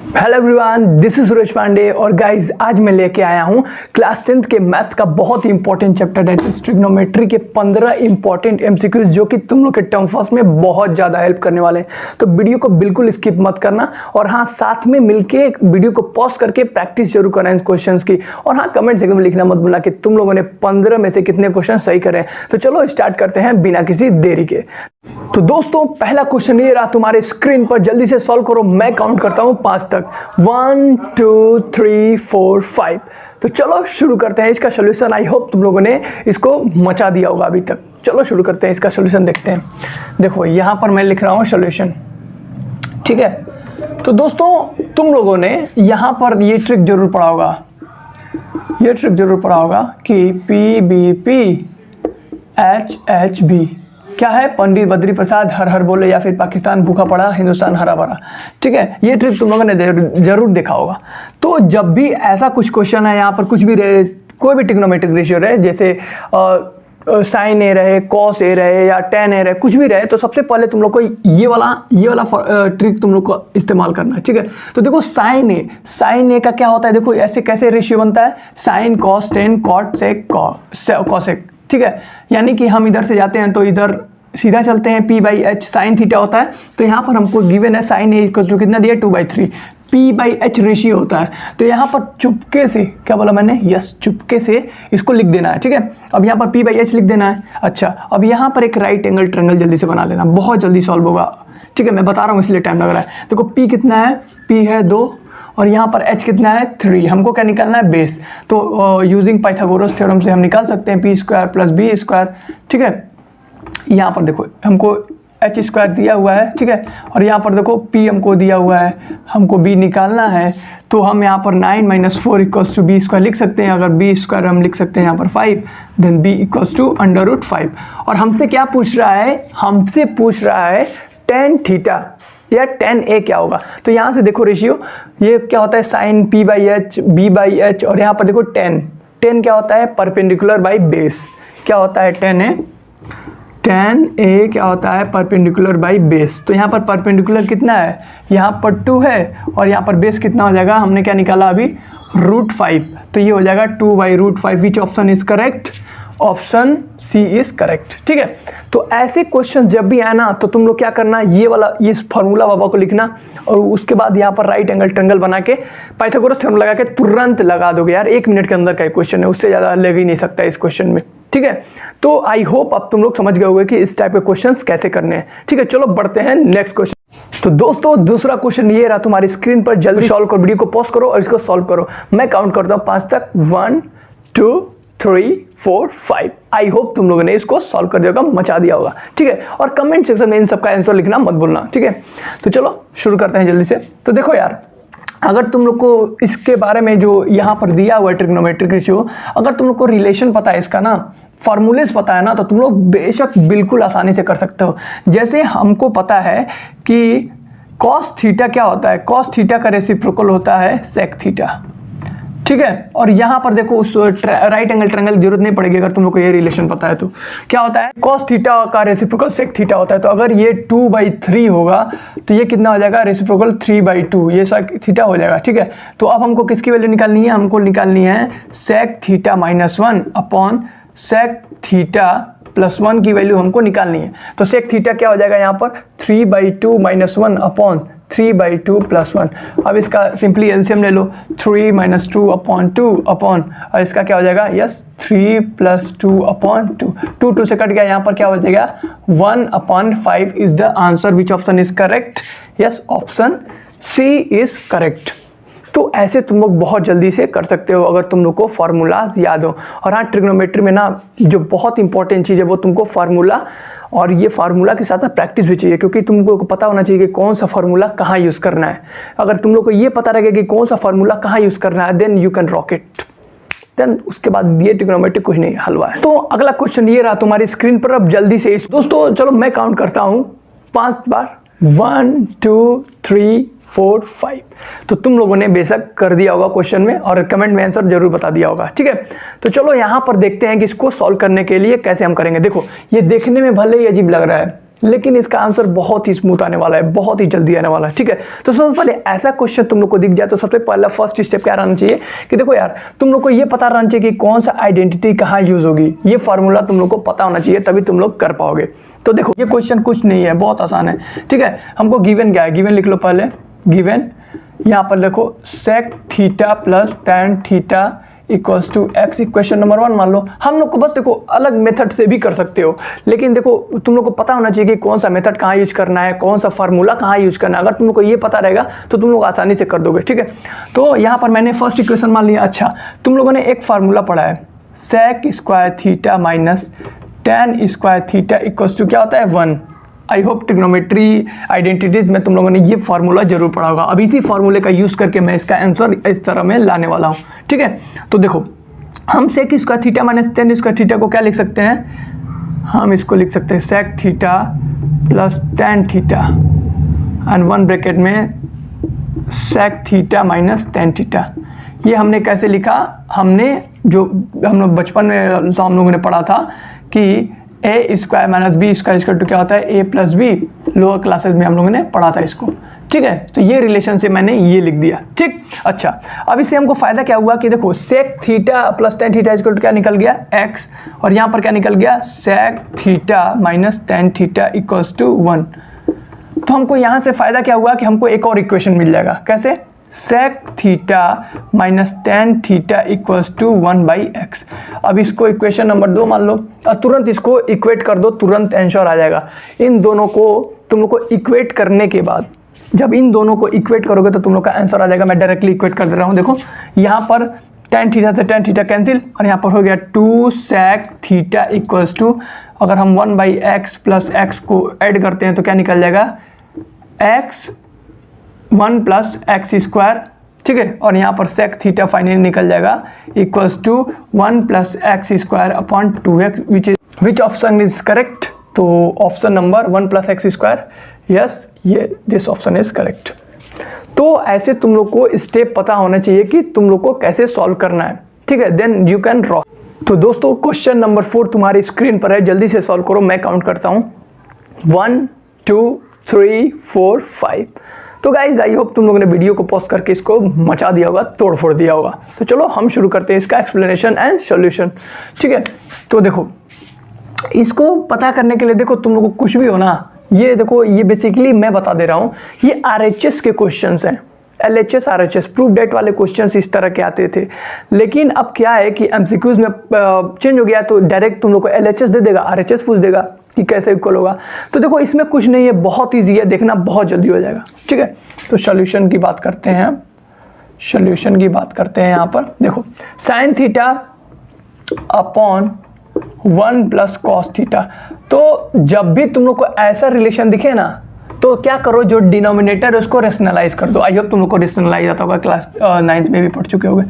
Hello everyone, this is Suresh Pande और guys आज मैं लेके आया हूँ क्लास 10th के मैथ्स का बहुत ही important chapter that is trigonometry के 15 इंपॉर्टेंट एमसीक्यूज जो कि तुम लोग के टर्म फर्स्ट में बहुत ज़्यादा हेल्प करने वाले हैं। तो वीडियो को बिल्कुल स्किप मत करना और हाँ, साथ में मिलके वीडियो को पॉज करके प्रैक्टिस जरूर करना इन क्वेश्चंस की। और हाँ, कमेंट सेक्शन में लिखना मत भूलना कि तुम लोगों ने 15 में से कितने क्वेश्चन सही करें। तो चलो स्टार्ट करते हैं बिना किसी देरी के। तो दोस्तों, पहला क्वेश्चन ये रहा तुम्हारे स्क्रीन पर, जल्दी से सॉल्व करो। मैं काउंट करता हूँ 5 तक, 1 2 3 4 5। तो चलो शुरू करते हैं इसका सोल्यूशन। आई होप तुम लोगों ने इसको मचा दिया होगा अभी तक। चलो शुरू करते हैं, इसका सोल्यूशन देखते हैं। देखो यहाँ पर मैं लिख रहा हूँ सोल्यूशन, ठीक है। तो दोस्तों, तुम लोगों ने यहाँ पर ये ट्रिक जरूर पढ़ा होगा, ये ट्रिक जरूर पढ़ा होगा कि PBP HHB क्या है, पंडित बद्री प्रसाद हर हर बोले, या फिर पाकिस्तान भूखा पड़ा हिंदुस्तान हरा भरा, ठीक है। ये ट्रिक तुम लोगों ने जरूर देखा होगा। तो जब भी ऐसा कुछ क्वेश्चन है, यहाँ पर कुछ भी रहे, कोई भी ट्रिग्नोमेट्रिक रेशियो रहे, जैसे साइन ए रहे, कॉस ए रहे या टेन ए रहे, कुछ भी रहे, तो सबसे पहले तुम लोग को ये वाला ट्रिक तुम लोग को इस्तेमाल करना है, ठीक है। तो देखो साइन ए का क्या होता है, देखो ऐसे कैसे रेशियो बनता है, sine cos tan cot sec cosec, ठीक है। यानी कि हम इधर से जाते हैं तो इधर सीधा चलते हैं, P/H साइन थीटा होता है। तो यहाँ पर हमको गिवन है साइन ए इक्वल टू कितना दिया, 2/3 P/H रेशियो होता है। तो यहाँ पर चुपके से, क्या बोला मैंने, यस, चुपके से इसको लिख देना है, ठीक है। अब यहाँ पर P/H लिख देना है। अच्छा, अब यहाँ पर एक राइट एंगल ट्रायंगल जल्दी से बना लेना, बहुत जल्दी सॉल्व होगा, ठीक है। मैं बता रहा हूँ इसलिए टाइम लग रहा है। देखो P कितना है, P है 2 और यहाँ पर H कितना है 3। हमको क्या निकालना है, बेस। तो यूजिंग पाइथागोरस थ्योरम से हम निकाल सकते हैं P² + B², ठीक है। यहाँ पर देखो हमको H² दिया हुआ है, ठीक है। और यहाँ पर देखो P हमको दिया हुआ है, हमको B निकालना है। तो हम यहाँ पर 9 - 4 = B² लिख सकते हैं। अगर B² हम लिख सकते हैं यहाँ पर 5, देन B = √5। और हमसे क्या पूछ रहा है, हमसे पूछ रहा है tan थीटा या tan A क्या होगा। तो यहाँ से देखो रेशियो, ये क्या होता है, साइन P/H B/H, और यहाँ पर देखो tan क्या होता है, परपेंडिकुलर बाई बेस। क्या होता है tan A क्या होता है, परपेंडिकुलर बाई बेस। तो यहाँ पर परपेंडिकुलर कितना है, यहाँ पर 2 है और यहाँ पर बेस कितना हो जाएगा, हमने क्या निकाला अभी, √5। तो ये हो जाएगा 2/√5। Which option is correct, option C is correct, ठीक है। तो ऐसे क्वेश्चन जब भी आए ना, तो तुम लोग क्या करना, ये वाला इस फार्मूला बाबा को लिखना और उसके बाद यहाँ पर राइट एंगल ट्रायंगल बना के पाइथागोरस थ्योरम लगा के तुरंत लगा दोगे यार। 1 मिनट के अंदर का क्वेश्चन है, उससे ज़्यादा लग ही नहीं सकता इस क्वेश्चन में, ठीक है। तो आई होप अब तुम लोग समझ गए होंगे कि इस टाइप के क्वेश्चंस कैसे करने हैं, ठीक है। चलो बढ़ते हैं नेक्स्ट क्वेश्चन। तो दोस्तों, दूसरा क्वेश्चन ये रहा तुम्हारी स्क्रीन पर, जल्दी सॉल्व करो, वीडियो को पॉज करो और इसको सॉल्व करो। मैं काउंट करता हूँ 5 तक, 1 2 3 4 5। आई होप तुम लोगों ने इसको सॉल्व कर दिया होगा, मचा दिया होगा, ठीक है। और कमेंट सेक्शन में इन सबका आंसर लिखना मत भूलना, ठीक है। तो चलो शुरू करते हैं जल्दी से। तो देखो यार, अगर तुम लोग को इसके बारे में जो यहाँ पर दिया हुआ है ट्रिग्नोमेट्रिक रेशियो, अगर तुम लोग को रिलेशन पता है इसका ना, फॉर्मूलेस पता है ना, तो तुम लोग बेशक बिल्कुल आसानी से कर सकते हो। जैसे हमको पता है कि कॉस थीटा क्या होता है, कॉस थीटा का रेसिप्रोकल होता है सेक थीटा, ठीक है। और यहाँ पर देखो उस राइट एंगल ट्रायंगल की जरूरत नहीं पड़ेगी अगर तुम लोग को ये रिलेशन पता है। तो क्या होता है, कॉस थीटा का रेसिप्रोकल सेक थीटा होता है। तो अगर ये 2/3 होगा तो ये कितना हो जाएगा, रेसिप्रोकल 3/2, ये सेक थीटा हो जाएगा, ठीक है। तो अब हमको किसकी वैल्यू निकालनी है, हमको निकालनी है sec theta -1 upon sec theta +1 की वैल्यू हमको निकालनी है। तो सेक थीटा क्या हो जाएगा यहाँ पर, 3/2 - 1 अपॉन 3/2 + 1। अब इसका सिंपली एलसीएम ले लो, 3 - 2 अपॉन 2 अपॉन, और इसका क्या हो जाएगा, यस 3 + 2 अपॉन 2, 2 से कट गया, यहाँ पर क्या हो जाएगा 1/5 is the answer. Which option is correct, yes option C is correct. तो ऐसे तुम लोग बहुत जल्दी से कर सकते हो अगर तुम लोग को फार्मूलाज याद हो। और हाँ, ट्रिग्नोमेट्री में ना जो बहुत इंपॉर्टेंट चीज़ है वो तुमको फार्मूला, और ये फार्मूला के साथ साथ प्रैक्टिस भी चाहिए, क्योंकि तुमको पता होना चाहिए कि कौन सा फार्मूला कहाँ यूज़ करना है। अगर तुम लोग को ये पता रहेगा कि कौन सा फार्मूला कहाँ यूज़ करना है, then you can rock it. Then उसके बाद ये ट्रिग्नोमेट्री कुछ नहीं, हलवा है। तो अगला क्वेश्चन ये रहा तुम्हारी स्क्रीन पर। अब जल्दी से दोस्तों, चलो मैं काउंट करता हूँ 5 बार, 1 2 3 4 5। तो तुम लोगों ने बेशक कर दिया होगा क्वेश्चन में और कमेंट में आंसर जरूर बता दिया होगा, ठीक है। तो चलो यहाँ पर देखते हैं कि इसको सॉल्व करने के लिए कैसे हम करेंगे। देखो ये देखने में भले ही अजीब लग रहा है, लेकिन इसका आंसर बहुत ही स्मूथ आने वाला है, बहुत ही जल्दी आने वाला है। ठीक है, तो सबसे पहले ऐसा क्वेश्चन तुम लोग को दिख जाए तो सबसे पहला फर्स्ट स्टेप क्या रहना चाहिए कि देखो यार, तुम लोग को ये पता रहना चाहिए कि कौन सा आइडेंटिटी कहाँ यूज होगी। ये फार्मूला तुम लोग को पता होना चाहिए, तभी तुम लोग कर पाओगे। तो देखो ये क्वेश्चन कुछ नहीं है, बहुत आसान है। ठीक है, हमको गिवन क्या है, गिवन लिख लो पहले। गिवन यहाँ पर देखो sec theta plus tan theta equals to x, equation number 1 मान लो। हम लोग को बस देखो अलग मेथड से भी कर सकते हो, लेकिन देखो तुम लोग को पता होना चाहिए कि कौन सा मेथड कहाँ यूज करना है, कौन सा फार्मूला कहाँ यूज करना है। अगर तुम लोग को ये पता रहेगा तो तुम लोग आसानी से कर दोगे। ठीक है, तो यहाँ पर मैंने फर्स्ट इक्वेशन मान लिया। अच्छा, तुम लोगों ने एक फार्मूला पढ़ा है, sec square theta minus tan square theta equals to क्या होता है 1। आई होप ट्रिग्नोमेट्री आइडेंटिटीज में तुम लोगों ने ये फार्मूला जरूर पढ़ा होगा। अब इसी फार्मूले का यूज करके मैं इसका आंसर इस तरह में लाने वाला हूँ। ठीक है, तो देखो हम sec square theta minus tan square theta को क्या लिख सकते हैं, हम इसको लिख सकते हैं sec theta plus tan theta and 1 bracket में sec theta minus tan theta. ये हमने कैसे लिखा, हमने जो हम लोग बचपन में हम लोगों ने पढ़ा था कि A square minus B square equal to क्या होता है A plus B. Lower classes में हम लोगों ने पढ़ा था इसको। ठीक है, तो ये रिलेशन से मैंने ये लिख दिया। ठीक, अच्छा, अब इससे हमको फायदा क्या हुआ कि देखो sec theta plus tan theta equal to क्या निकल गया x, और यहाँ पर क्या निकल गया sec theta minus tan theta equals to 1। तो हमको यहाँ से फायदा क्या हुआ कि हमको एक और इक्वेशन मिल जाएगा। कैसे, sec theta minus tan theta equals to 1/x। अब इसको इक्वेशन नंबर 2 मान लो और तुरंत इसको इक्वेट कर दो, तुरंत आंसर आ जाएगा। इन दोनों को तुम लोग को इक्वेट करने के बाद, जब इन दोनों को इक्वेट करोगे तो तुम लोग का आंसर आ जाएगा। मैं डायरेक्टली इक्वेट कर दे रहा हूँ। देखो यहाँ पर tan थीटा से tan थीटा कैंसिल, और यहाँ पर हो गया 2 सेक थीटा इक्वल्स टू, अगर हम 1/x प्लस x को ऐड करते हैं तो क्या निकल जाएगा x 1 प्लस एक्स स्क्वायर। ठीक है, और यहाँ पर सेक थीटा फाइनली निकल जाएगा equals to 1 plus x square upon 2x, which option is correct. तो option number 1 plus x square, yes, ये दिस ऑप्शन इज करेक्ट। तो ऐसे तुम लोग को स्टेप पता होना चाहिए कि तुम लोग को कैसे सॉल्व करना है। ठीक है, देन यू कैन रॉक। तो दोस्तों क्वेश्चन नंबर 4 तुम्हारी स्क्रीन पर है, जल्दी से सॉल्व करो। मैं काउंट करता हूँ 1 2 3 4 5। तो गाइज आई होप तुम लोगों ने वीडियो को पॉज करके इसको मचा दिया होगा, तोड़ फोड़ दिया होगा। तो चलो हम शुरू करते हैं इसका एक्सप्लेनेशन एंड सॉल्यूशन। ठीक है, तो देखो इसको पता करने के लिए देखो तुम लोग को कुछ भी हो ना, ये देखो ये बेसिकली मैं बता दे रहा हूँ, ये RHS के क्वेश्चंस हैं। LHS RHS प्रूफ डेट वाले क्वेश्चंस इस तरह के आते थे, लेकिन अब क्या है कि MCQs में चेंज हो गया, तो डायरेक्ट तुम लोग को LHS दे देगा, RHS पूछ देगा कि कैसे इक्वल होगा। तो देखो इसमें कुछ नहीं है, बहुत ईजी है, देखना बहुत जल्दी हो जाएगा। ठीक है, तो सॉल्यूशन की बात करते हैं। सॉल्यूशन की बात करते हैं यहाँ पर देखो sine theta upon 1 plus cos theta. तो जब भी तुम लोग को ऐसा रिलेशन दिखे ना तो क्या करो, जो डिनोमिनेटर है उसको रेशनलाइज कर दो। आई होप तुम लोग को रेशनलाइज आता होगा, क्लास 9th में भी पढ़ चुके होंगे।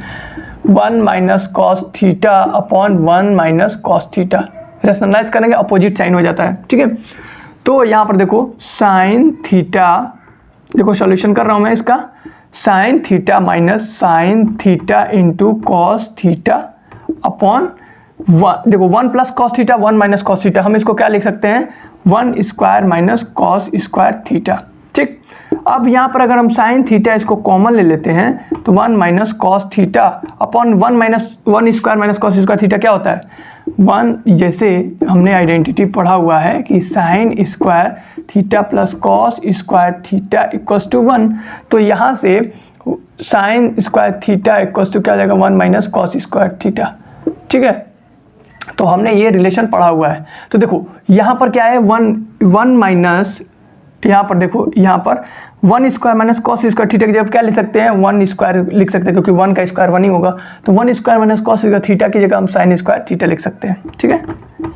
1 minus cos theta upon 1 minus cos theta, rationalise करेंगे अपोजिट साइन हो जाता है। ठीक है, तो यहाँ पर देखो साइन थीटा, देखो सॉल्यूशन कर रहा हूँ मैं इसका, sine theta minus sine theta into cos theta upon 1, देखो 1 plus cos theta 1 minus cos theta, हम इसको क्या लिख सकते हैं 1 square minus cos square theta. ठीक, अब यहाँ पर अगर हम साइन थीटा इसको कॉमन ले लेते हैं तो 1 minus cos theta upon 1 square minus cos square theta क्या होता है 1। जैसे हमने आइडेंटिटी पढ़ा हुआ है कि sine square theta plus cos square theta equals to 1, तो यहाँ से sine square theta equals to क्या हो जाएगा 1 माइनस कॉस स्क्वायर थीटा। ठीक है, तो हमने ये रिलेशन पढ़ा हुआ है। तो देखो यहाँ पर क्या है 1 माइनस, यहाँ पर देखो यहाँ पर 1 square minus cos square theta की जगह क्या लिख सकते हैं 1 स्क्वायर लिख सकते हैं, क्योंकि 1 का स्क्वायर 1 ही होगा। तो 1 square minus cos square theta की जगह हम साइन स्क्वायर थीटा लिख सकते हैं। ठीक है,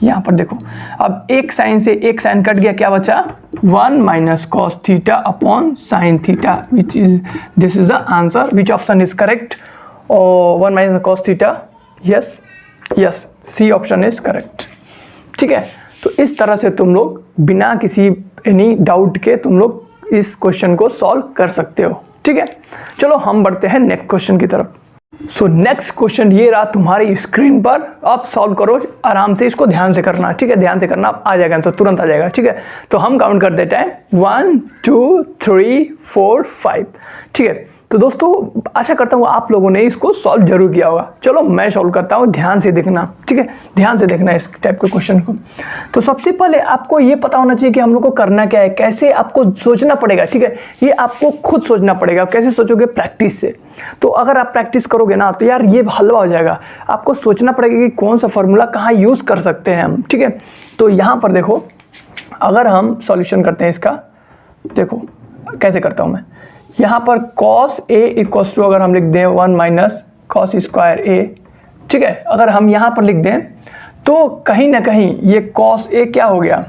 यहाँ पर देखो अब एक साइन से एक साइन कट गया, क्या बचा 1 minus cos theta upon sine theta, which is this is the answer. Which option is correct, और 1 minus cos theta, yes yes, C option is correct. ठीक है, तो इस तरह से तुम लोग बिना किसी एनी डाउट के तुम लोग इस क्वेश्चन को सॉल्व कर सकते हो। ठीक है, चलो हम बढ़ते हैं नेक्स्ट क्वेश्चन की तरफ। सो नेक्स्ट क्वेश्चन ये रहा तुम्हारी स्क्रीन पर, आप सॉल्व करो आराम से, इसको ध्यान से करना, ठीक है, ध्यान से करना, आ जाएगा आंसर, तुरंत आ जाएगा, ठीक है। तो हम काउंट कर देते हैं 1 2 3 4 5, ठीक है। तो दोस्तों आशा करता हूँ आप लोगों ने इसको सॉल्व जरूर किया होगा। चलो मैं सॉल्व करता हूँ, ध्यान से देखना, ठीक है, ध्यान से देखना इस टाइप के क्वेश्चन को। तो सबसे पहले आपको ये पता होना चाहिए कि हम लोग को करना क्या है, कैसे आपको सोचना पड़ेगा, ठीक है। ये आपको खुद सोचना पड़ेगा, कैसे सोचोगे, प्रैक्टिस से। तो अगर आप प्रैक्टिस करोगे ना तो यार ये हलवा हो जाएगा। आपको सोचना पड़ेगा कि कौन सा फॉर्मूला कहाँ यूज़ कर सकते हैं हम, ठीक है। तो यहाँ पर देखो, अगर हम सॉल्यूशन करते हैं इसका, देखो कैसे करता हूँ मैं। यहाँ पर cos a इक्वल्स टू अगर हम लिख दें 1 माइनस कॉस स्क्वायर a, ठीक है। अगर हम यहाँ पर लिख दें तो कहीं ना कहीं ये cos a क्या हो गया,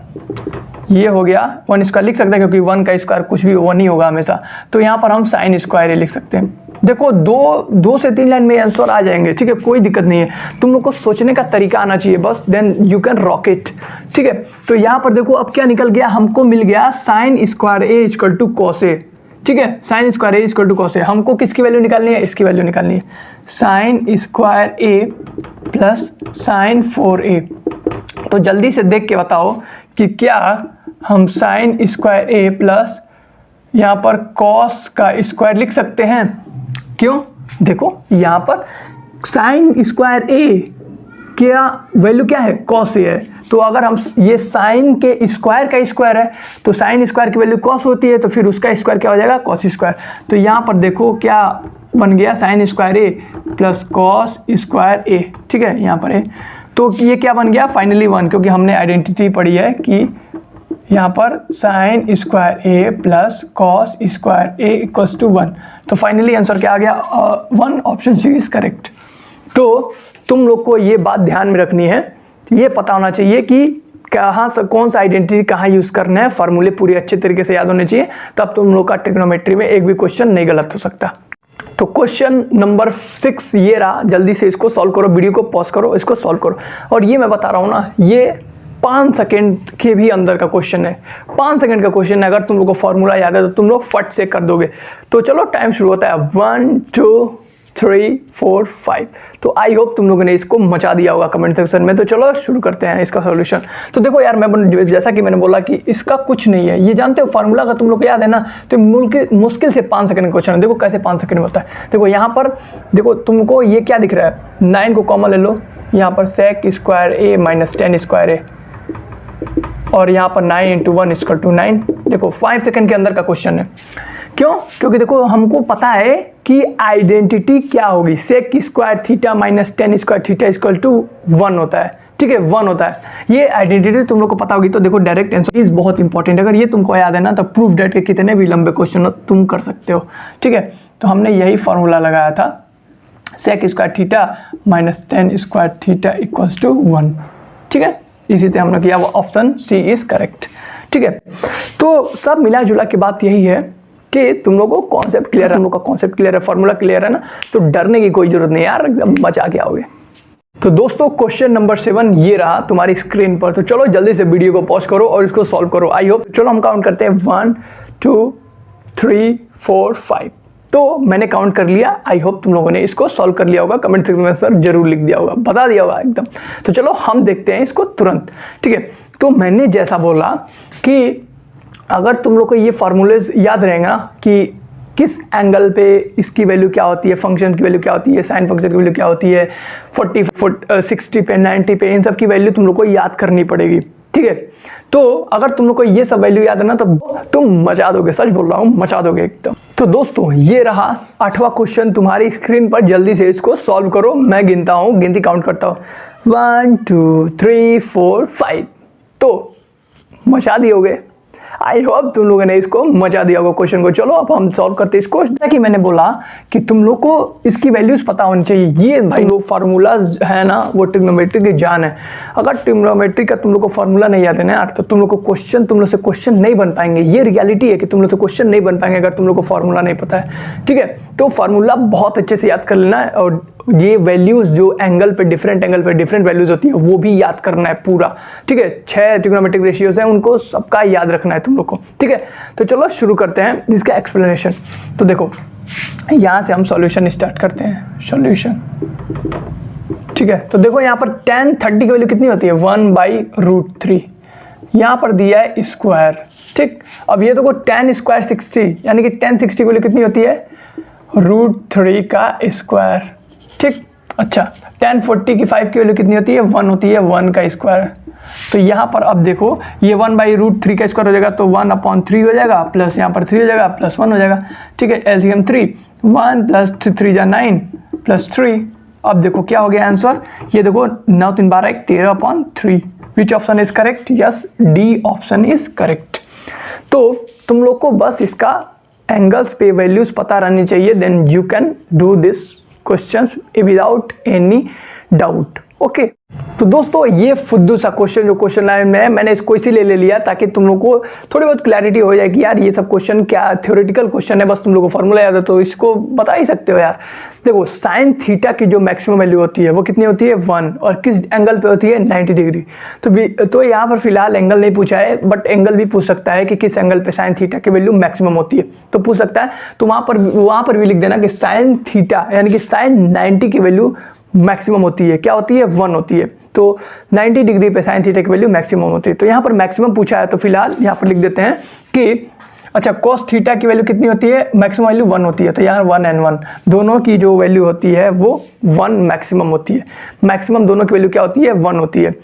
ये हो गया 1 स्क्वायर लिख सकते हैं, क्योंकि 1 का स्क्वायर कुछ भी 1 ही होगा हमेशा। तो यहाँ पर हम साइन स्क्वायर a लिख सकते हैं। देखो दो से 3 लाइन में आंसर आ जाएंगे, ठीक है, कोई दिक्कत नहीं है। तुम लोग को सोचने का तरीका आना चाहिए बस, then you can rock it, ठीक है। तो यहाँ पर देखो अब क्या निकल गया, हमको मिल गया sine square a equal to cos a, ठीक है। Sine square a equal to cos a, हमको किसकी वैल्यू निकालनी है, इसकी वैल्यू निकालनी है, sine square a plus sign 4a। तो जल्दी से देख के बताओ कि क्या हम साइन स्क्वायर a प्लस यहाँ पर कॉस का स्क्वायर लिख सकते हैं। क्यों, देखो यहाँ पर साइन स्क्वायर a क्या वैल्यू क्या है, कॉस a है। तो अगर हम ये साइन के स्क्वायर का स्क्वायर है तो साइन स्क्वायर की वैल्यू कॉस होती है, तो फिर उसका स्क्वायर क्या हो जाएगा, कॉस स्क्वायर। तो यहाँ पर देखो क्या बन गया, sine square a plus cos square a, ठीक है, यहाँ पर a। तो ये क्या बन गया, फाइनली 1, क्योंकि हमने आइडेंटिटी पढ़ी है कि यहाँ पर sine square a plus cos square a equals to 1। तो फाइनली आंसर क्या आ गया, 1, ऑप्शन सी इज करेक्ट। तो तुम लोग को ये बात ध्यान में रखनी है, ये पता होना चाहिए कि कहाँ से कौन सा आइडेंटिटी कहाँ यूज़ करना है, फार्मूले पूरी अच्छे तरीके से याद होने चाहिए, तब तुम लोग का ट्रिग्नोमेट्री में एक भी क्वेश्चन नहीं गलत हो सकता। तो क्वेश्चन नंबर 6 ये रहा, जल्दी से इसको सॉल्व करो, वीडियो को पॉज करो, इसको सॉल्व करो। और ये मैं बता रहा हूँ ना, ये 5 सेकेंड के भी अंदर का क्वेश्चन है, 5 सेकेंड का क्वेश्चन है। अगर तुम लोग को फॉर्मूला याद है तो तुम लोग फट से कर दोगे। तो चलो टाइम शुरू होता है, 1 2 3 4 5। तो आई होप तुम लोगों ने इसको मचा दिया होगा कमेंट सेक्शन में। तो चलो शुरू करते हैं इसका सॉल्यूशन। तो देखो यार, मैं जैसा कि मैंने बोला कि इसका कुछ नहीं है, ये जानते हो फार्मूला का तुम लोग को याद है ना, तो मुश्किल से 5 सेकंड का क्वेश्चन है। देखो कैसे 5 सेकंड में होता है। देखो यहाँ पर देखो तुमको ये क्या दिख रहा है, 9 को कॉमन ले लो, यहाँ पर sec square a minus 10 square a, और यहाँ पर 9 इंटू 1 इक्वल टू 9। देखो 5 सेकंड के अंदर का क्वेश्चन है। क्यों, क्योंकि देखो हमको पता है कि आइडेंटिटी क्या होगी, sec square theta minus 10 square theta equal to 1 होता है, ठीक है, 1 होता है। ये आइडेंटिटी तुम लोग को पता होगी। तो देखो डायरेक्ट आंसर इज बहुत इंपॉर्टेंट, अगर ये तुमको याद है ना तो प्रूफ डेट के कितने भी लंबे क्वेश्चन हो तुम कर सकते हो, ठीक है। तो हमने यही फॉर्मूला लगाया था, sec square theta minus 10 square theta equals to 1, ठीक है। इसी से हमने किया, वो ऑप्शन सी इज करेक्ट, ठीक है। तो सब मिला जुला की बात यही है कि तुम लोगों को कॉन्सेप्ट क्लियर है, तुम लोग का कॉन्सेप्ट क्लियर है, फॉर्मूला क्लियर है ना, तो डरने की कोई जरूरत नहीं यार, एकदम मजा के आओगे। तो दोस्तों क्वेश्चन नंबर 7 ये रहा तुम्हारी स्क्रीन पर। तो चलो जल्दी से वीडियो को पॉज करो और इसको सॉल्व करो। आई होप, चलो हम काउंट करते हैं 1 2 3 4 5। तो मैंने काउंट कर लिया, आई होप तुम लोगों ने इसको सॉल्व कर लिया होगा, कमेंट सेक्शन में सर जरूर लिख दिया होगा, बता दिया होगा एकदम। तो चलो हम देखते हैं इसको तुरंत, ठीक है। तो मैंने जैसा बोला कि अगर तुम लोग को ये फार्मूलेज याद रहेगा कि किस एंगल पे इसकी वैल्यू क्या होती है, फंक्शन की वैल्यू क्या होती है, साइन फंक्शन की वैल्यू क्या होती है, 40 60 पे 90 पे, इन सब की वैल्यू तुम लोग को याद करनी पड़ेगी, ठीक है। तो अगर तुम लोग को ये सब वैल्यू याद है ना तो तुम मचा दोगे, सच बोल रहा हूँ, मचा दोगे एकदम। तो दोस्तों ये रहा 8वां क्वेश्चन तुम्हारी स्क्रीन पर, जल्दी से इसको सॉल्व करो। मैं गिनता हूँ, गिनती काउंट करता हूँ, 1 2 3 4 5। तो मचा दियोगे, आई होप तुम लोगों ने इसको मचा दिया होगा क्वेश्चन को। चलो अब हम सॉल्व करते हैं इसको। जैसा कि मैंने बोला कि तुम लोग को इसकी वैल्यूज पता होनी चाहिए। ये भाई लोग फार्मूलाज है ना, वो ट्रिग्नोमेट्री की जान है। अगर ट्रिग्नोमेट्री का तुम लोग को फार्मूला नहीं याद है ना यार, तो तुम लोग को तुम लोग से क्वेश्चन नहीं बन पाएंगे। ये रियलिटी है कि तुम लोग से क्वेश्चन नहीं बन पाएंगे अगर तुम लोग को फार्मूला नहीं पता है, ठीक है। तो फार्मूला बहुत अच्छे से याद कर लेना है, और ये वैल्यूज जो एंगल पे डिफरेंट वैल्यूज होती है वो भी याद करना है पूरा, ठीक है। 6 ट्रिग्नोमेट्रिक रेशियोज हैं, उनको सबका याद रखना है तुम लोग को, ठीक है। तो चलो शुरू करते हैं इसका एक्सप्लेनेशन। तो देखो यहाँ से हम सॉल्यूशन स्टार्ट करते हैं, सॉल्यूशन। ठीक है, तो देखो यहाँ पर tan 30 की वैल्यू कितनी होती है 1/√3, यहाँ पर दिया है स्क्वायर। ठीक, अब ये देखो tan स्क्वायर 60, यानी कि tan 60 की वैल्यू कितनी होती है √3 का स्क्वायर। ठीक, अच्छा tan 40 की 5 की वैल्यू कितनी होती है 1 होती है, 1 का स्क्वायर। तो यहाँ पर अब देखो ये 1/√3 का स्क्वायर हो जाएगा तो 1/3 हो जाएगा, प्लस यहाँ पर 3 हो जाएगा, प्लस 1 हो जाएगा। ठीक है, एलसीएम 3, 1 + 3 = 9 + 3। अब देखो क्या हो गया आंसर, ये देखो 9 3 12 1 13/3। विच option is correct? Yes, D option is correct. तो तुम लोग को बस इसका एंगल्स पे वैल्यूज पता रहनी चाहिए, then you can do this questions without any doubt. Okay, तो दोस्तों ये फुद्दू सा क्वेश्चन जो क्वेश्चन लाइन में है, मैंने इसको इसीलिए ले लिया ताकि तुम लोग को थोड़ी बहुत क्लैरिटी हो जाए कि यार ये सब क्वेश्चन क्या थ्योरेटिकल क्वेश्चन है, बस तुम लोग को फॉर्मूला याद है तो इसको बता ही सकते हो यार। देखो साइन थीटा की जो मैक्सिमम वैल्यू होती है वो कितनी होती है 1, और किस एंगल पे होती है 90 डिग्री। तो यहाँ पर फिलहाल एंगल नहीं पूछा है, बट एंगल भी पूछ सकता है कि किस एंगल पे साइन थीटा की वैल्यू मैक्सिमम होती है, तो पूछ सकता है। तो वहाँ पर भी लिख देना कि साइन थीटा यानी कि साइन 90 की वैल्यू मैक्सिमम होती है, क्या होती है 1 होती है। तो 90 डिग्री पे साइन थीटा की वैल्यू मैक्सिमम होती है, तो यहाँ पर मैक्सिमम पूछा है तो फिलहाल यहाँ पर लिख देते हैं कि अच्छा cos थीटा की वैल्यू कितनी होती है, मैक्सिमम वैल्यू 1 होती है। तो यहाँ 1 and 1 दोनों की जो वैल्यू होती है वो 1 मैक्सिमम होती है। मैक्सिमम दोनों की वैल्यू क्या होती है 1 होती है।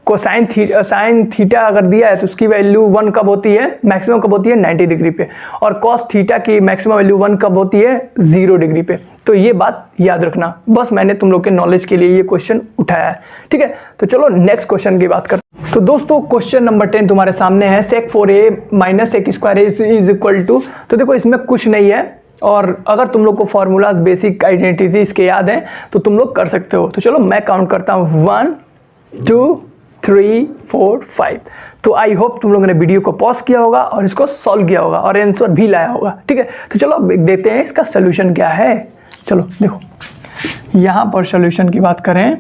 साइन थीटा अगर दिया है तो उसकी वैल्यू 1 कब होती है, मैक्सिमम कब होती है 90 डिग्री पे, और cos थीटा की मैक्सिमम वैल्यू 1 कब होती है 0 डिग्री पे। तो ये बात याद रखना, बस मैंने तुम लोग के नॉलेज के लिए ये क्वेश्चन उठाया है। ठीक है, तो चलो नेक्स्ट क्वेश्चन की बात करते हैं। तो दोस्तों क्वेश्चन नंबर 10 तुम्हारे सामने है, sec 4a - sec² is equal to. तो देखो इसमें कुछ नहीं है, और अगर तुम लोग को फॉर्मूलाज बेसिक आइडेंटिटी इसके याद हैं तो तुम लोग कर सकते हो। तो चलो मैं काउंट करता हूँ 1 2 3 4 5। तो आई होप तुम लोगों ने वीडियो को पॉज किया होगा और इसको सॉल्व किया होगा और आंसर भी लाया होगा। ठीक है, तो चलो देखते हैं इसका सोल्यूशन क्या है। चलो देखो यहाँ पर सोल्यूशन की बात करें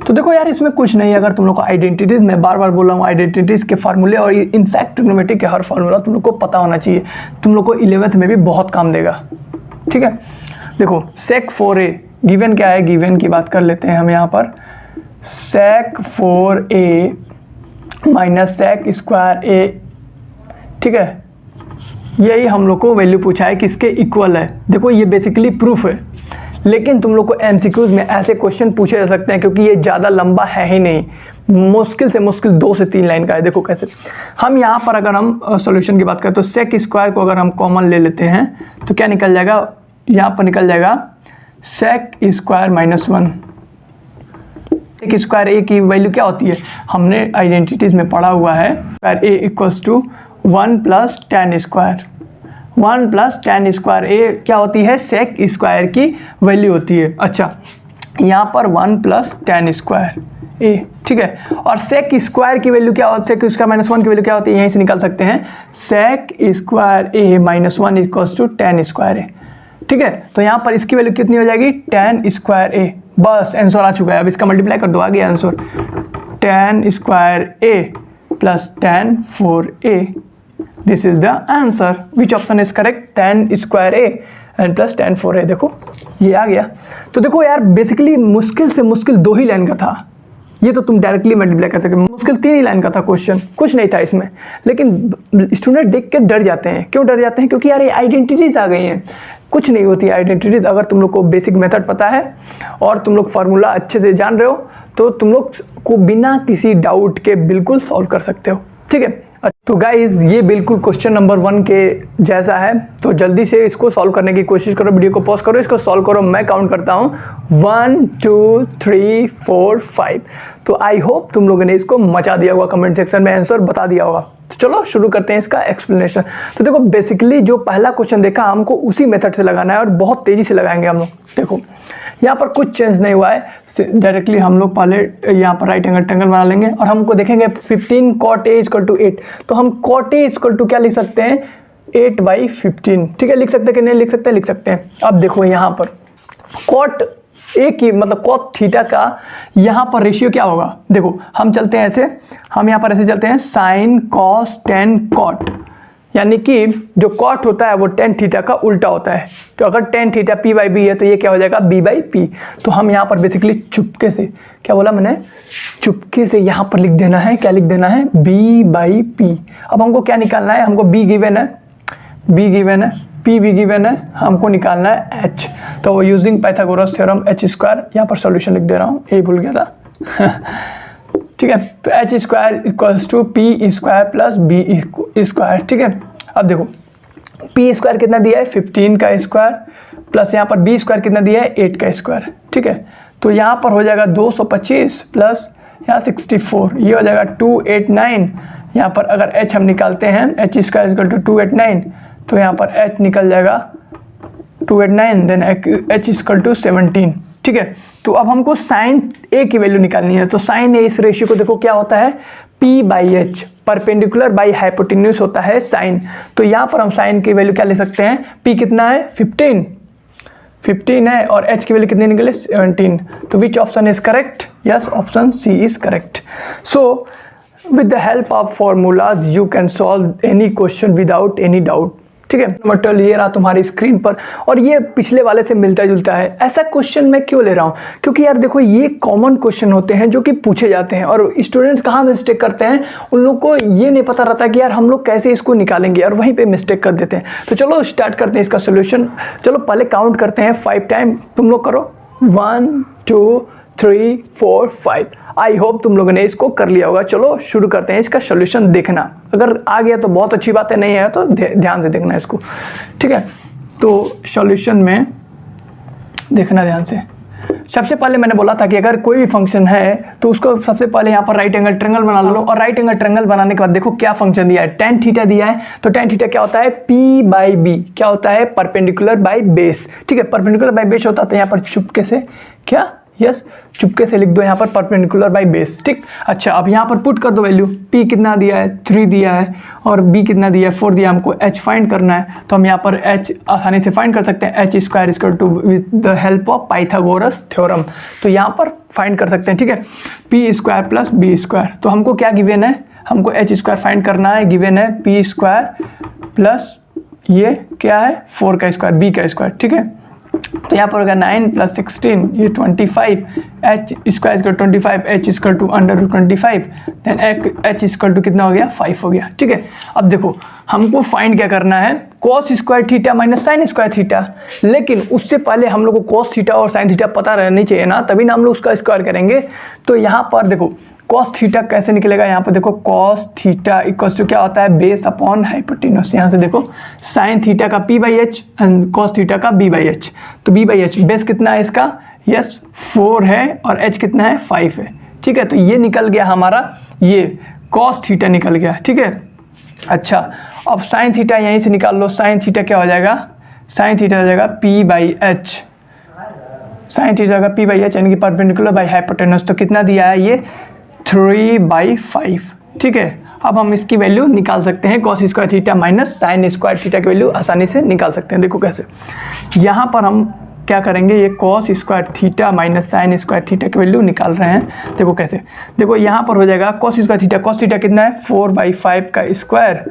तो देखो यार इसमें कुछ नहीं है। अगर तुम लोग को आइडेंटिटीज, मैं बार बार बोल रहा हूँ, आइडेंटिटीज के फार्मूले और इनफैक्ट ट्रिग्नोमेट्री के हर फार्मूला तुम लोग को पता होना चाहिए, तुम लोग को 11th में भी बहुत काम देगा। ठीक है, देखो sec 4a गिवन क्या है, गिवन की बात कर लेते हैं हम यहाँ पर। sec 4a - sec²a, ठीक है, यही हम लोग को वैल्यू पूछा है किसके इक्वल है। देखो ये बेसिकली प्रूफ है, लेकिन तुम लोग को एमसीक्यूज में ऐसे क्वेश्चन पूछे जा सकते हैं क्योंकि ये ज़्यादा लंबा है ही नहीं, मुश्किल से मुश्किल 2 से 3 लाइन का है। देखो कैसे, हम यहाँ पर अगर हम सॉल्यूशन की बात करें तो sec² को अगर हम कॉमन ले लेते हैं तो क्या निकल जाएगा, यहाँ पर निकल जाएगा sec² - 1। sec² की वैल्यू क्या होती है, हमने आइडेंटिटीज में पढ़ा हुआ है, a = 1 + tan²। 1 + tan²a क्या होती है, sec² की वैल्यू होती है। अच्छा यहाँ पर 1 + tan²a, ठीक है, और sec² की वैल्यू क्या होती है, sec² - 1 की वैल्यू क्या होती है, यहीं से निकाल सकते हैं, sec² a - 1 = tan²a। ठीक है, तो यहाँ पर इसकी वैल्यू कितनी हो जाएगी tan²a। बस आंसर आ चुका है, अब इसका मल्टीप्लाई कर दो, आ गया answer tan²a + tan4a। This is the answer. Which option is correct, tan²a and + tan4a। देखो ये आ गया। तो देखो यार बेसिकली मुश्किल से मुश्किल 2 ही लाइन का था, ये तो तुम डायरेक्टली मल्टीप्लाई कर सकते। मुश्किल 3 ही लाइन का था क्वेश्चन, कुछ नहीं था इसमें, लेकिन स्टूडेंट देख के डर जाते हैं। क्यों डर जाते हैं, क्योंकि यार ये आइडेंटिटीज आ गई हैं। कुछ नहीं होती आइडेंटिटीज, अगर तुम लोग को बेसिक मेथड पता है और तुम लोग फार्मूला अच्छे से जान रहे हो तो तुम लोग को बिना किसी डाउट के बिल्कुल सॉल्व कर सकते हो। ठीक है, तो गाइज ये बिल्कुल क्वेश्चन नंबर 1 के जैसा है, तो जल्दी से इसको सॉल्व करने की कोशिश करो, वीडियो को पॉज करो, इसको सॉल्व करो। मैं काउंट करता हूँ 1 2 3 4 5। तो आई होप तुम लोगों ने इसको मचा दिया होगा, कमेंट सेक्शन में आंसर बता दिया होगा। तो चलो शुरू करते हैं इसका एक्सप्लेनेशन। तो देखो बेसिकली जो पहला क्वेश्चन देखा हमको उसी मेथड से लगाना है और बहुत तेजी से लगाएंगे हम लोग। देखो यहाँ पर कुछ चेंज नहीं हुआ है, डायरेक्टली हम लोग पहले यहाँ पर राइट एंगल ट्रायंगल बना लेंगे और हमको देखेंगे 15 cot a = 8। तो हम cot a = क्या लिख सकते हैं, 8/15। ठीक है, लिख सकते हैं कि नहीं लिख सकते, लिख सकते हैं। अब देखो यहाँ पर cot a की मतलब cot थीटा का यहाँ पर रेशियो क्या होगा, देखो हम चलते हैं ऐसे, हम यहाँ पर ऐसे चलते हैं sin cos tan cot, यानी कि जो कॉट होता है वो टेन थीटा का उल्टा होता है। तो अगर tan theta P by B है तो ये क्या हो जाएगा बी बाई पी। तो हम यहाँ पर बेसिकली चुपके से, क्या बोला मैंने, चुपके से यहाँ पर लिख देना है, क्या लिख देना है, बी बाई पी। अब हमको क्या निकालना है, हमको बी गिवन है, बी गिवन है, पी भी गिवन है, हमको निकालना है एच। तो using Pythagoras theorem H square, यहाँ पर सॉल्यूशन लिख दे रहा हूँ, यही भूल गया था ठीक है। तो H square equals to P square plus B square. ठीक है, अब देखो पी स्क्वायर कितना दिया है 15 का स्क्वायर, प्लस यहाँ पर बी स्क्वायर कितना दिया है 8 का स्क्वायर। ठीक है, तो यहाँ पर हो जाएगा 225 प्लस यहाँ 64, ये हो जाएगा 289। यहाँ पर अगर एच हम निकालते हैं, एच स्क्वायर इक्वल टू 289, तो यहाँ पर एच निकल जाएगा 289, देन एच इक्वल टू 17। ठीक है, तो अब हमको साइन ए की वैल्यू निकालनी है। तो साइन ए इस रेशियो को देखो क्या होता है, P by H, perpendicular by hypotenuse होता है साइन। तो यहाँ पर हम साइन की वैल्यू क्या ले सकते हैं, P कितना है 15 है और H की वैल्यू कितनी निकले 17। तो which option is correct, yes option C is correct. So with the help of formulas you can solve any question without any doubt। ठीक है, मटेरियल ये रहा तुम्हारी स्क्रीन पर, और ये पिछले वाले से मिलता जुलता है। ऐसा क्वेश्चन मैं क्यों ले रहा हूँ, क्योंकि यार देखो ये कॉमन क्वेश्चन होते हैं जो कि पूछे जाते हैं, और स्टूडेंट्स कहाँ मिस्टेक करते हैं, उन लोग को ये नहीं पता रहता कि यार हम लोग कैसे इसको निकालेंगे, और वहीं पे मिस्टेक कर देते हैं। तो चलो स्टार्ट करते हैं इसका सोल्यूशन। चलो पहले काउंट करते हैं 5 टाइम, तुम लोग करो 1 2 3 4 5। आई होप तुम लोगों ने इसको कर लिया होगा। चलो शुरू करते हैं इसका सोल्यूशन देखना, अगर आ गया तो बहुत अच्छी बात है, नहीं है तो ध्यान से देखना इसको। ठीक है, तो सॉल्यूशन में देखना ध्यान से। सबसे पहले मैंने बोला था कि अगर कोई भी फंक्शन है तो उसको सबसे पहले यहाँ पर राइट एंगल ट्रायंगल बना लो, और राइट एंगल ट्रायंगल बनाने के बाद देखो क्या फंक्शन दिया है, टेन थीटा दिया है। तो टेन थीटा क्या होता है, पी बाई बी, क्या होता है, परपेंडिकुलर बाई बेस। ठीक है, परपेंडिकुलर बाई बेस होता है, तो यहाँ पर चुपके से क्या, यस चुपके से लिख दो यहाँ पर परपेंडिकुलर बाई बेस। ठीक, अच्छा अब यहाँ पर पुट कर दो वैल्यू, p कितना दिया है 3 दिया है, और b कितना दिया है 4 दिया, हमको h फाइंड करना है। तो हम यहाँ पर h आसानी से फाइंड कर सकते हैं, H square equal to with the help of Pythagoras theorem. तो यहाँ पर फाइंड कर सकते हैं। ठीक है, p square plus B square. तो हमको क्या गिवन है, हमको h स्क्वायर फाइंड करना है, गिवन है p स्क्वायर प्लस ये क्या है 4 का स्क्वायर, b का स्क्वायर। ठीक है, तो यहाँ पर होगा 9 प्लस 16 ये 25, H square equal 25, H equal to under root 25, then H equal to कितना हो गया 5 हो गया। ठीक है, अब देखो हमको फाइंड क्या करना है, cos square theta minus sign square theta. लेकिन उससे पहले हम लोग को कॉस थीटा और साइन थीटा पता रहनी चाहिए ना, तभी ना हम लोग उसका स्क्वायर करेंगे। तो यहाँ पर देखो कॉस थीटा कैसे निकलेगा, यहाँ पर देखो कॉस थीटा इक्वल्स टू क्या होता है, बेस अपॉन हाइपोटेन्यूज। यहाँ से देखो साइन थीटा का p by H and cos theta का b बाई एच। तो b बाई एच बेस कितना है इसका, यस 4 है, और h कितना है 5 है। ठीक है, तो ये निकल गया हमारा, ये कॉस थीटा निकल गया। ठीक है, अच्छा अब साइन थीटा यहीं से निकाल लो, साइन थीटा क्या हो जाएगा, साइन थीटा हो जाएगा p by H, sine theta का p बाई एच यानी कि परपेंडिकुलर बाई हाइपोटेन्यूज। तो कितना दिया है ये 3/5। ठीक है, अब हम इसकी वैल्यू निकाल सकते हैं, cos square theta minus sign square theta की वैल्यू आसानी से निकाल सकते हैं। देखो कैसे, यहाँ पर हम क्या करेंगे, ये cos square theta minus sign square theta की वैल्यू निकाल रहे हैं। देखो कैसे, देखो यहाँ पर हो जाएगा cos square theta, cos theta कितना है 4/5 का स्क्वायर,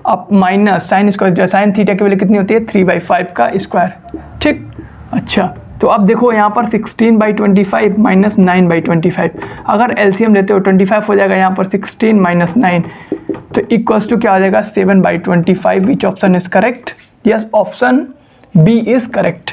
अब minus sine square, sine theta की वैल्यू कितनी होती है 3/5 का स्क्वायर। ठीक, अच्छा तो अब देखो यहाँ पर 16/25 माइनस 9/25, अगर एलसीएम लेते हो 25 हो जाएगा, यहाँ पर 16 माइनस 9, तो इक्वल्स टू क्या हो जाएगा 7/25। Which option is correct, yes option B is correct.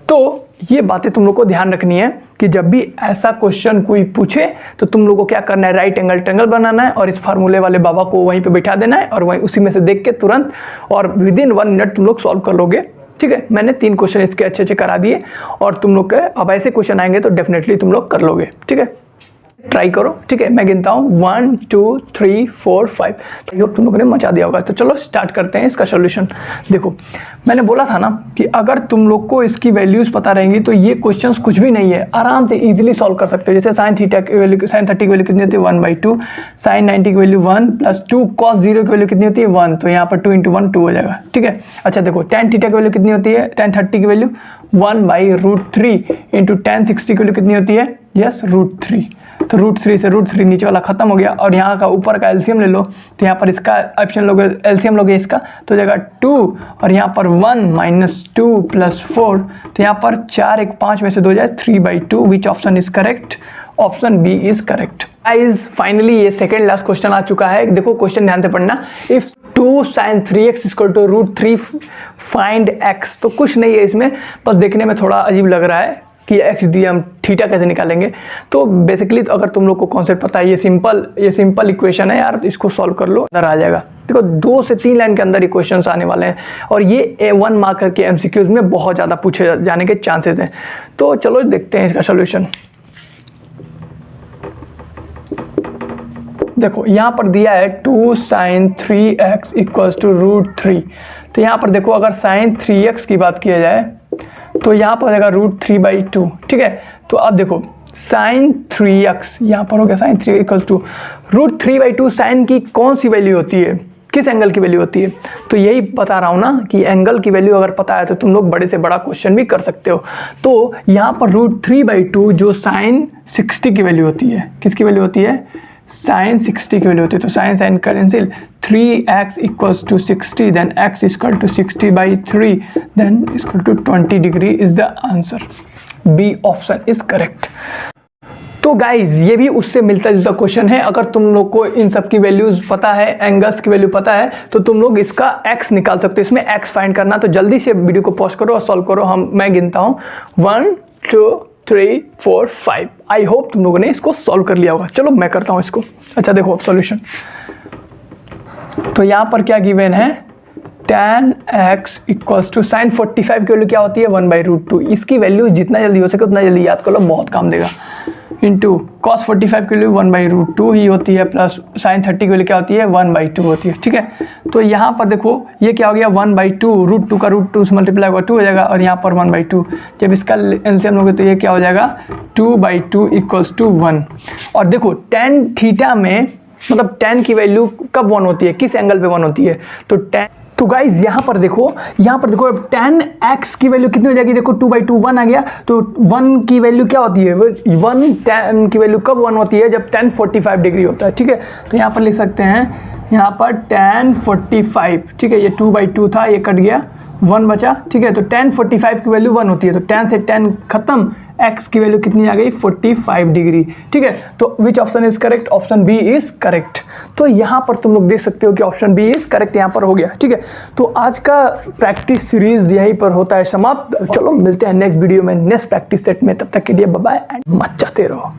तो ये बातें तुम लोग को ध्यान रखनी है कि जब भी ऐसा क्वेश्चन कोई पूछे तो तुम लोग को क्या करना है, राइट एंगल ट्रायंगल बनाना है, और इस फार्मूले वाले बाबा को वहीं पे बैठा देना है, और वहीं उसी में से देख के तुरंत और विदिन 1 मिनट तुम लोग सॉल्व कर लोगे। ठीक है, मैंने 3 क्वेश्चन इसके अच्छे अच्छे करा दिए, और तुम लोग के अब ऐसे क्वेश्चन आएंगे तो डेफिनेटली तुम लोग कर लोगे। ठीक है, ट्राई करो। ठीक है, मैं गिनता हूँ 1 2 3 4 5। आई होप तुम लोगों ने मचा दिया होगा। तो चलो स्टार्ट करते हैं इसका सॉल्यूशन। देखो मैंने बोला था ना कि अगर तुम लोग को इसकी वैल्यूज पता रहेंगी तो ये क्वेश्चंस कुछ भी नहीं है, आराम से इजीली सॉल्व कर सकते हो। जैसे साइन थीटा की वैल्यू, साइन 30 की वैल्यू कितनी होती है 1/2, साइन 90 की वैल्यू 1 प्लस 2, कॉस 0 की वैल्यू कितनी होती है 1, तो यहाँ पर 2 × 1 2 हो जाएगा। ठीक है, अच्छा देखो tan थीटा की वैल्यू कितनी होती है, tan 30 की वैल्यू 1/√3 इंटू tan 60 की वैल्यू कितनी होती है, यस √3। तो √3 से √3 नीचे वाला खत्म हो गया और यहाँ का ऊपर का एलसीएम ले लो। तो यहाँ पर इसका ऑप्शन लोगे, एलसीएम लोगे इसका तो हो जाएगा 2 और यहाँ पर 1 - 2 + 4। तो यहाँ पर 4 1 5 में से 2 जाए 3/2। Which option is correct? Option B is correct. Guys finally ये सेकेंड लास्ट क्वेश्चन आ चुका है। देखो क्वेश्चन ध्यान से पढ़ना। If 2 sin 3x = √3 find x। तो कुछ नहीं है इसमें, बस देखने में थोड़ा अजीब लग रहा है कि x दिए हम थीटा कैसे निकालेंगे। तो बेसिकली तो अगर तुम लोग को कॉन्सेप्ट पता है, ये सिंपल इक्वेशन है यार, इसको सॉल्व कर लो, अंदर आ जाएगा। देखो 2 से 3 लाइन के अंदर ये क्वेश्चंस आने वाले हैं और ये A1 मार्कर के MCQs में बहुत ज़्यादा पूछे जाने के चांसेस हैं। तो चलो देखते हैं इसका सोल्यूशन। देखो यहाँ पर दिया है 2 sin 3x = √3। तो यहाँ पर देखो अगर sin 3x की बात किया जाए तो यहाँ पर आएगा √3/2। ठीक है, तो अब देखो sin 3x यहाँ पर हो गया sin 3 = √3/2। sin की कौन सी वैल्यू होती है, किस एंगल की वैल्यू होती है? तो यही बता रहा हूँ ना कि एंगल की वैल्यू अगर पता है तो तुम लोग बड़े से बड़ा क्वेश्चन भी कर सकते हो। तो यहाँ पर √3/2 जो sin 60 की वैल्यू होती है, किसकी वैल्यू होती है? sin 60 की वैल्यू होती है। तो sin cancel, 3x = 60, then x = 60/3, then = 20 degree is the answer. B option is correct. तो गाइज ये भी उससे मिलता जुलता क्वेश्चन है। अगर तुम लोग को इन सब की वैल्यूज पता है, एंगल्स की वैल्यू पता है, तो तुम लोग इसका x निकाल सकते हो। इसमें x फाइंड करना, तो जल्दी से वीडियो को पॉज करो और सॉल्व करो। मैं गिनता हूँ 1 2 3 4 5। आई होप तुम लोगों ने इसको सॉल्व कर लिया होगा। चलो मैं करता हूँ इसको। अच्छा देखो अब सॉल्यूशन। तो यहाँ पर क्या गिवन है? tan x = sin 45 की वैल्यू क्या होती है? 1/√2। इसकी वैल्यू जितना जल्दी हो सके उतना जल्दी याद कर लो, बहुत काम देगा। इंटू cos 45 की वैल्यू 1/√2 ही होती है, प्लस sin 30 की वैल्यू क्या होती है? 1/2 होती है। ठीक है, तो यहाँ पर देखो ये क्या हो गया? 1/2, √2 का √2 से मल्टीप्लाई होगा 2 हो जाएगा और यहाँ पर 1/2। जब इसका एलसीएम लोगे तो ये क्या हो जाएगा? 2/2 = 1। और देखो tan थीटा में मतलब tan की वैल्यू कब 1 होती है, किस एंगल पे 1 होती है? तो गाइज यहाँ पर देखो अब tan x की वैल्यू कितनी हो जाएगी? देखो 2/2 1 आ गया। तो 1 की वैल्यू क्या होती है? 1 tan की वैल्यू कब 1 होती है? जब tan 45 डिग्री होता है। ठीक है, तो यहाँ पर लिख सकते हैं, यहाँ पर tan 45। ठीक है, ये 2/2 था, ये कट गया, 1 बचा। ठीक है, तो tan 45 की वैल्यू 1 होती है। तो tan से tan खत्म, x की वैल्यू कितनी आ गई? 45 डिग्री। ठीक है, तो which option is correct? Option B is correct. तो यहाँ पर तुम लोग देख सकते हो कि ऑप्शन बी इज करेक्ट यहाँ पर हो गया। ठीक है, तो आज का प्रैक्टिस सीरीज यहीं पर होता है समाप्त। चलो मिलते हैं नेक्स्ट वीडियो में, नेक्स्ट प्रैक्टिस सेट में। तब तक के लिए बाय बाय एंड मचाते रहो।